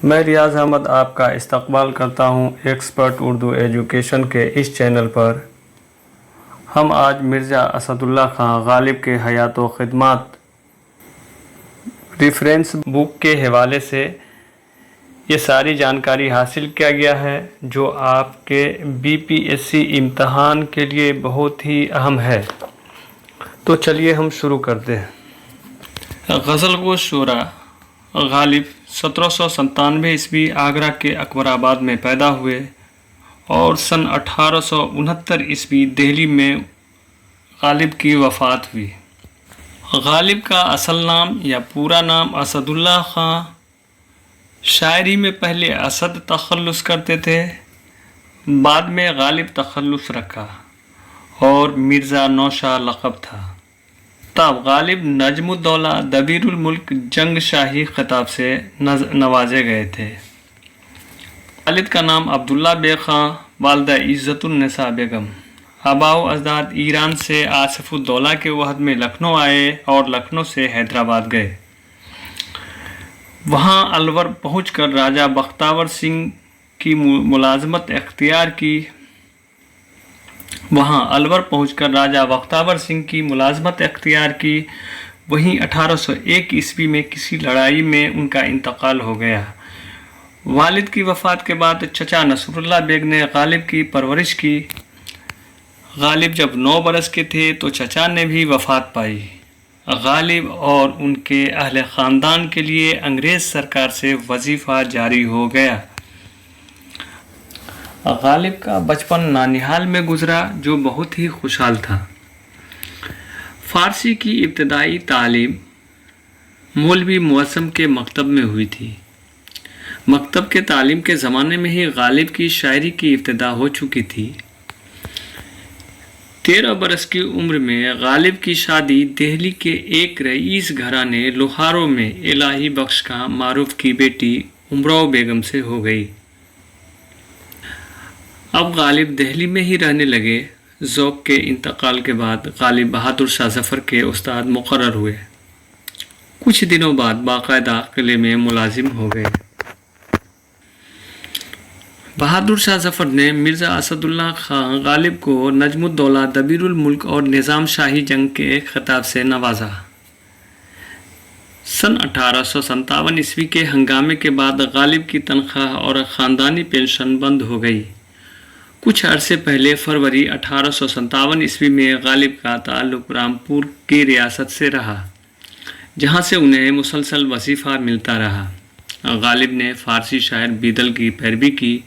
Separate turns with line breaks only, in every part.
میں ریاض احمد آپ کا استقبال کرتا ہوں ایکسپرٹ اردو ایجوکیشن کے اس چینل پر۔ ہم آج مرزا اسد اللہ خان غالب کے حیات و خدمات ریفرنس بک کے حوالے سے یہ ساری جانکاری حاصل کیا گیا ہے جو آپ کے BPSC امتحان کے لیے بہت ہی اہم ہے۔ تو چلیے ہم شروع کرتے ہیں۔ غزل گو شعرا غالب 1797 عیسوی آگرہ کے اکبر آباد میں پیدا ہوئے اور سن 1869 عیسوی دہلی میں غالب کی وفات ہوئی۔ غالب کا اصل نام یا پورا نام اسد اللہ خان، شاعری میں پہلے اسد تخلص کرتے تھے، بعد میں غالب تخلص رکھا اور مرزا نوشا لقب تھا۔ تب غالب نجم الدولہ دبیر الملک جنگ شاہی خطاب سے نوازے گئے تھے۔ والد کا نام عبداللہ بیگ خان، والدہ عزت النساء بیگم۔ آباء و اجداد ایران سے آصف الدولہ کے عہد میں لکھنؤ آئے اور لکھنؤ سے حیدرآباد گئے۔ وہاں الور پہنچ کر راجہ بختیار سنگھ کی ملازمت اختیار کی۔ وہیں 1801 عیسوی میں کسی لڑائی میں ان کا انتقال ہو گیا۔ والد کی وفات کے بعد چچا نصر اللہ بیگ نے غالب کی پرورش کی۔ غالب جب 9 برس کے تھے تو چچا نے بھی وفات پائی۔ غالب اور ان کے اہل خاندان کے لیے انگریز سرکار سے وظیفہ جاری ہو گیا۔ غالب کا بچپن نانیہال میں گزرا جو بہت ہی خوشحال تھا۔ فارسی کی ابتدائی تعلیم مولوی معظم کے مکتب میں ہوئی تھی۔ مکتب کے تعلیم کے زمانے میں ہی غالب کی شاعری کی ابتدا ہو چکی تھی۔ 13 برس کی عمر میں غالب کی شادی دہلی کے ایک رئیس گھرانے لوہارو میں الہی بخش خاں معروف کی بیٹی امراؤ بیگم سے ہو گئی۔ اب غالب دہلی میں ہی رہنے لگے۔ ذوق کے انتقال کے بعد غالب بہادر شاہ ظفر کے استاد مقرر ہوئے۔ کچھ دنوں بعد باقاعدہ قلعے میں ملازم ہو گئے۔ بہادر شاہ ظفر نے مرزا اسد اللہ خان غالب کو نجم الدولہ دبیر الملک اور نظام شاہی جنگ کے خطاب سے نوازا۔ سن 1857 عیسوی کے ہنگامے کے بعد غالب کی تنخواہ اور خاندانی پینشن بند ہو گئی۔ کچھ عرصے پہلے فروری 1857 عیسوی میں غالب کا تعلق رامپور کی ریاست سے رہا، جہاں سے انہیں مسلسل وظیفہ ملتا رہا۔ غالب نے فارسی شاعر بیدل کی پیروی کی،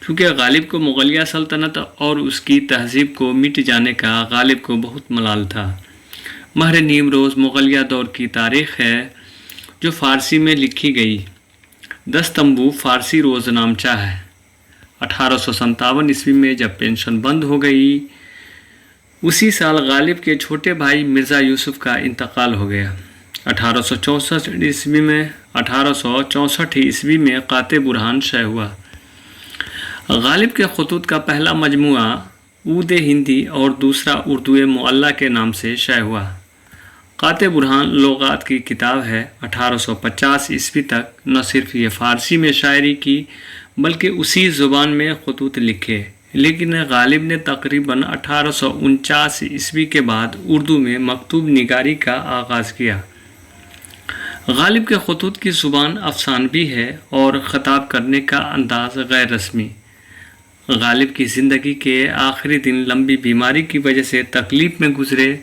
چونکہ غالب کو مغلیہ سلطنت اور اس کی تہذیب کو مٹ جانے کا غالب کو بہت ملال تھا۔ مہر نیم روز مغلیہ دور کی تاریخ ہے جو فارسی میں لکھی گئی۔ 10 تمبو فارسی روزنامچہ ہے۔ 1857 عیسوی میں جب پینشن بند ہو گئی، اسی سال غالب کے چھوٹے بھائی مرزا یوسف کا انتقال ہو گیا۔ 1864 عیسوی میں قاطع برہان شائع ہوا۔ غالب کے خطوط کا پہلا مجموعہ عود ہندی اور دوسرا اردو معلیٰ کے نام سے شائع ہوا۔ قاطع برہان لغات کی کتاب ہے۔ 1850 عیسوی تک نہ صرف یہ فارسی میں شاعری کی بلکہ اسی زبان میں خطوط لکھے، لیکن غالب نے تقریباً 1849 عیسوی کے بعد اردو میں مکتوب نگاری کا آغاز کیا۔ غالب کے خطوط کی زبان افسانوی ہے اور خطاب کرنے کا انداز غیر رسمی۔ غالب کی زندگی کے آخری دن لمبی بیماری کی وجہ سے تکلیف میں گزرے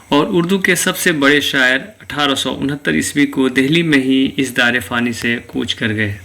اور اردو کے سب سے بڑے شاعر 1869 عیسوی کو دہلی میں ہی اس دار فانی سے کوچ کر گئے۔